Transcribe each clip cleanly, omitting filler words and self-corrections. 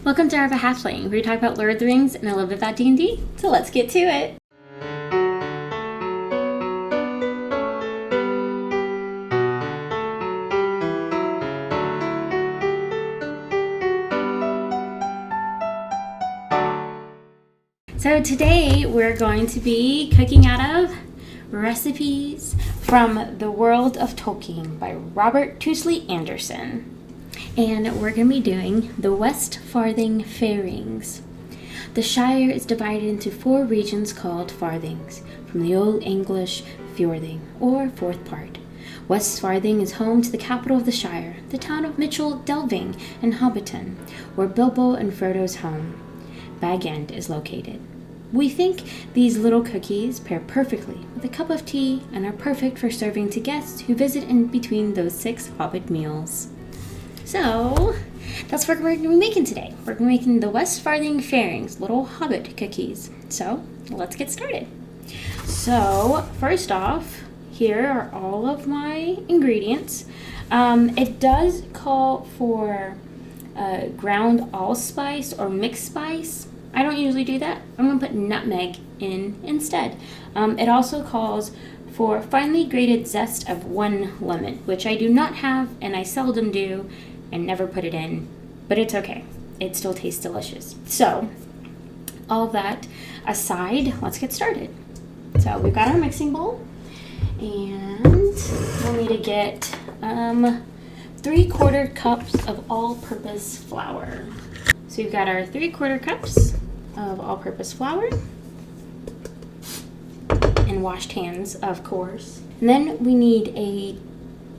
Welcome to Halfling, where we talk about Lord of the Rings and a little bit about D&D. So let's get to it. So today we're going to be cooking out of recipes from the World of Tolkien by Robert Tuesley Anderson. And we're going to be doing the Westfarthing Fairings. The Shire is divided into 4 regions called Farthings, from the Old English Fjording, or fourth part. Westfarthing is home to the capital of the Shire, the town of Mitchell Delving and Hobbiton, where Bilbo and Frodo's home, Bag End, is located. We think these little cookies pair perfectly with a cup of tea and are perfect for serving to guests who visit in between those 6 hobbit meals. So, that's what we're going to be making today. We're going to be making the Westfarthing Fairings, little hobbit cookies. So, let's get started. So, first off, here are all of my ingredients. It does call for ground allspice or mixed spice. I don't usually do that. I'm going to put nutmeg in instead. It also calls for finely grated zest of 1 lemon, which I do not have and I seldom do and never put it in, but it's okay. It still tastes delicious. So, all of that aside, let's get started. So, we've got our mixing bowl, and we'll need to get 3/4 cups of all-purpose flour. So, we've got our 3/4 cups of all-purpose flour, and washed hands, of course. And then we need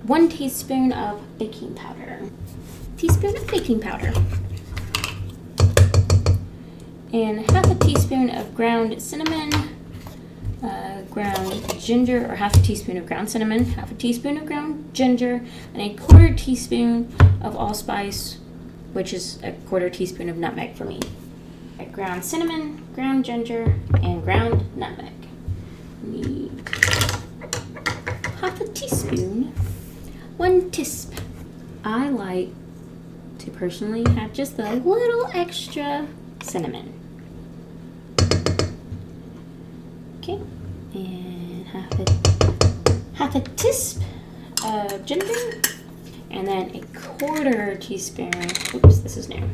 1 teaspoon of baking powder. And 1/2 teaspoon of ground cinnamon, ground ginger, or 1/2 teaspoon of ground cinnamon, 1/2 teaspoon of ground ginger, and 1/4 teaspoon of allspice, which is 1/4 teaspoon of nutmeg for me. Ground cinnamon, ground ginger, and ground nutmeg. We need 1/2 teaspoon, 1 tisp. I like to personally have just a little extra cinnamon. Okay, and 1/2 tisp of ginger, and then 1/4 teaspoon, oops, this is new,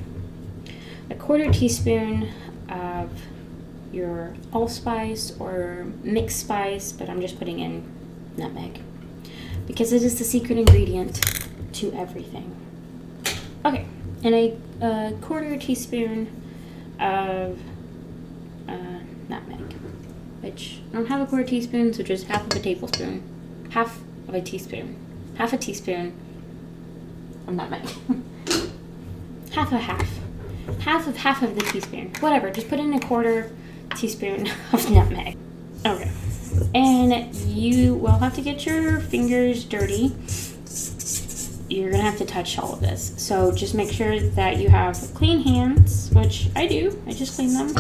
1/4 teaspoon of your allspice or mixed spice, but I'm just putting in nutmeg because it is the secret ingredient to everything. Okay, and 1/4 teaspoon of nutmeg, which I don't have 1/4 teaspoon, so just 1/2 tablespoon, 1/2 teaspoon, 1/2 teaspoon of nutmeg. half of the teaspoon, whatever, just put in 1/4 teaspoon of nutmeg. Okay, and you will have to get your fingers dirty. You're gonna have to touch all of this, so just make sure that you have clean hands, which I do. I just clean them.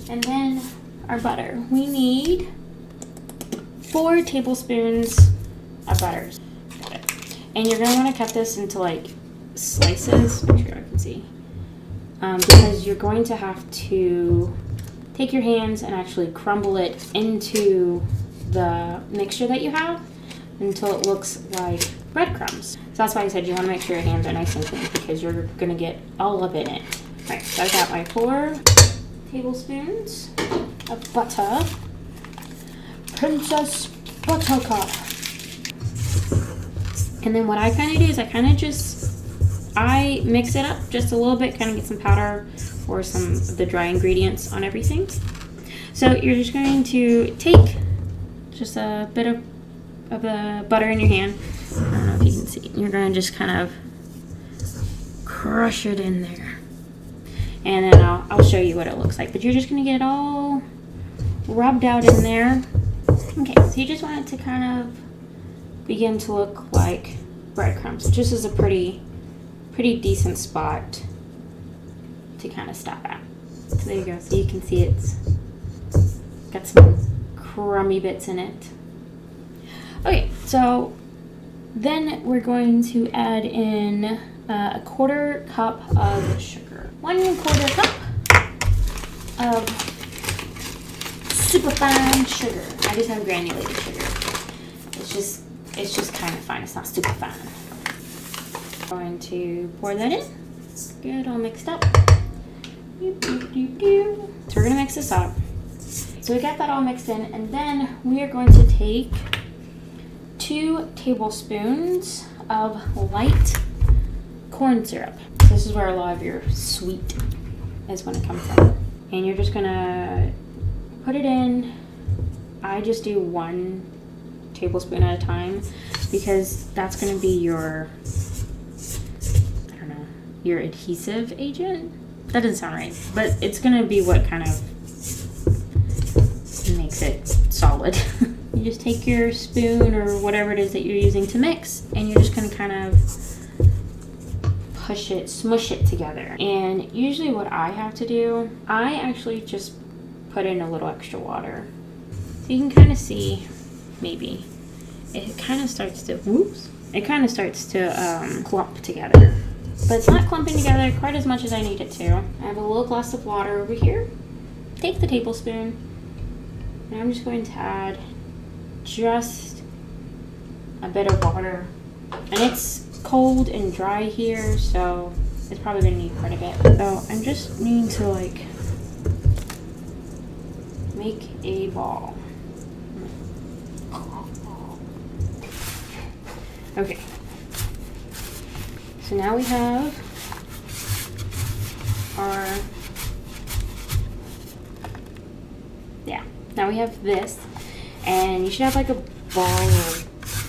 And then our butter. We need 4 tablespoons of butter. And you're gonna want to cut this into like slices. Make sure I can see, because you're going to have to take your hands and actually crumble it into the mixture that you have until it looks like breadcrumbs. So that's why I said you want to make sure your hands are nice and clean, because you're going to get all of it in it. Alright, so I've got my 4 tablespoons of butter. Princess Buttercup. And then what I kind of do is I mix it up just a little bit, kind of get some powder or some of the dry ingredients on everything. So you're just going to take just a bit of the butter in your hand. I don't know if you can see. You're going to just kind of crush it in there. And then I'll show you what it looks like. But you're just going to get it all rubbed out in there. Okay, so you just want it to kind of begin to look like breadcrumbs, which is a pretty decent spot to kind of stop at. So there you go. So you can see it's got some crummy bits in it. Okay, so then we're going to add in a quarter cup of sugar. 1/4 cup of super fine sugar. I just have granulated sugar. It's just kind of fine. It's not super fine. Going to pour that in. Good, all mixed up. So we're gonna mix this up. So we got that all mixed in, and then we are going to take 2 tablespoons of light corn syrup. This is where a lot of your sweet is going to come from. And you're just gonna put it in. I just do 1 tablespoon at a time because that's going to be your, I don't know, your adhesive agent. That doesn't sound right, but it's going to be what kind of makes it solid. You just take your spoon or whatever it is that you're using to mix, and you're just going to kind of push it, smush it together. And usually what I have to do, I actually just put in a little extra water. So you can kind of see, maybe, it kind of starts to, clump together. But it's not clumping together quite as much as I need it to. I have a little glass of water over here. Take the tablespoon, and I'm just going to add just a bit of water. And it's cold and dry here, so it's probably going to need quite a bit. So I'm just needing to like make a ball. Okay. So now we have our, now we have this, and you should have like a ball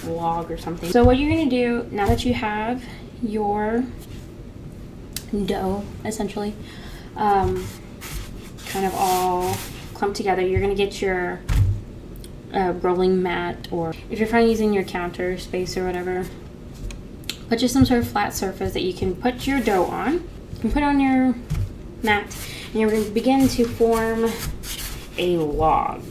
or log or something. So what you're gonna do, now that you have your dough, essentially, kind of all clumped together, you're gonna get your rolling mat, or if you're fine using your counter space or whatever, but just some sort of flat surface that you can put your dough on. You can put on your mat, and you're going to begin to form a log.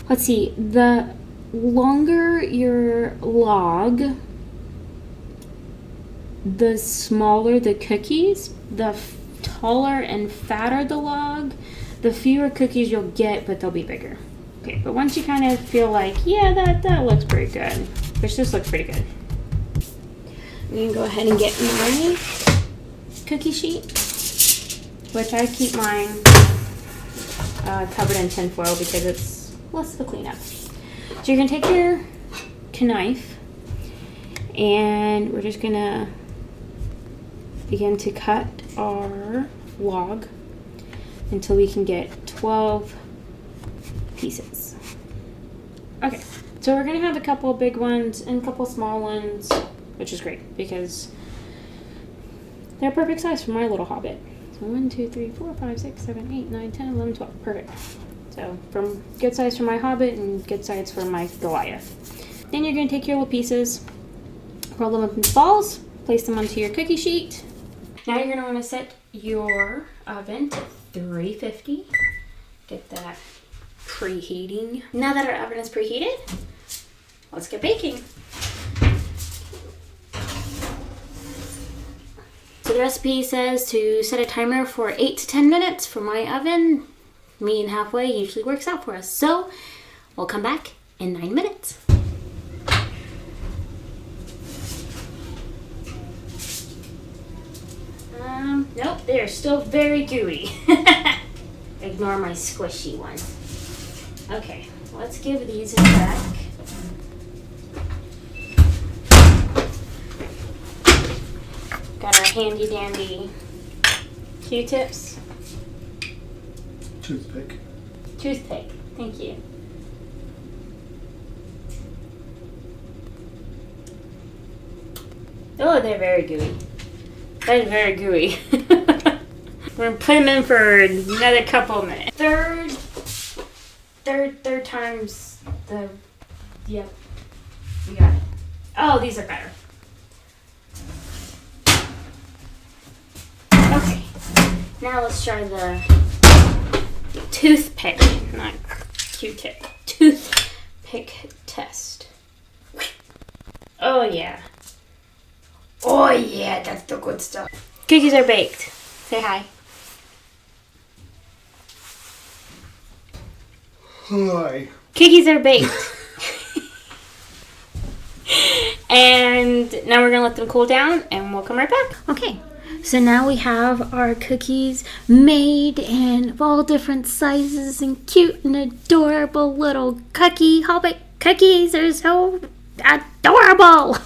Let's see, the longer your log, the smaller the cookies, the taller and fatter the log, the fewer cookies you'll get, but they'll be bigger. Okay, but once you kind of feel like, yeah, that looks pretty good, which this looks pretty good, you can go ahead and get my cookie sheet, which I keep mine covered in tin foil because it's less of a cleanup. So you're going to take your knife, and we're just going to begin to cut our log until we can get 12 pieces. Okay, so we're going to have a couple big ones and a couple small ones, which is great because they're perfect size for my little hobbit. So 1, 2, 3, 4, 5, 6, 7, 8, 9, 10, 11, 12. Perfect. So from good size for my hobbit and good size for my Goliath. Then you're going to take your little pieces, roll them up into balls, place them onto your cookie sheet. Now you're going to want to set your oven to 350. Get that preheating. Now that our oven is preheated, let's get baking. So the recipe says to set a timer for 8 to 10 minutes for my oven. Meeting halfway usually works out for us. So we'll come back in 9 minutes. Nope, they're still very gooey. Ignore my squishy one. Okay, let's give these a check. Got our handy dandy Q-tips. Toothpick. Toothpick, thank you. Oh, they're very gooey. That is very gooey. We're gonna put them in for another couple of minutes. Third time's the, yep, we got it. Oh, these are better. Okay, now let's try the toothpick, not Q-tip, toothpick test. Oh yeah. Oh yeah, that's the good stuff. Cookies are baked. Say hi. Hi. Cookies are baked. And now we're going to let them cool down and we'll come right back. Okay. So now we have our cookies made and of all different sizes and cute and adorable little Hobbit cookies are so adorable.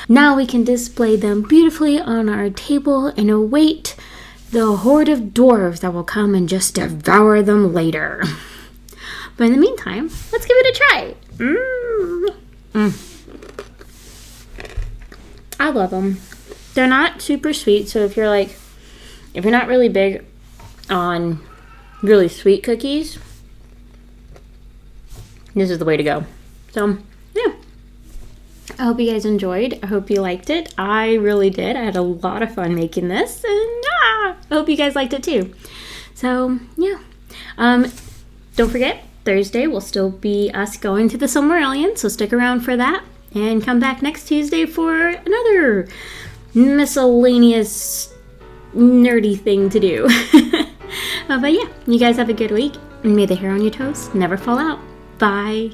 Now we can display them beautifully on our table and await the horde of dwarves that will come and just devour them later. But in the meantime, let's give it a try. I love them. They're not super sweet, so if you're not really big on really sweet cookies, this is the way to go. So, yeah. I hope you guys enjoyed. I hope you liked it. I really did. I had a lot of fun making this, and I hope you guys liked it too. So, yeah. Don't forget, Thursday will still be us going to the Silmarillion, so stick around for that, and come back next Tuesday for another miscellaneous nerdy thing to do. But yeah, you guys have a good week, and may the hair on your toes never fall out. Bye.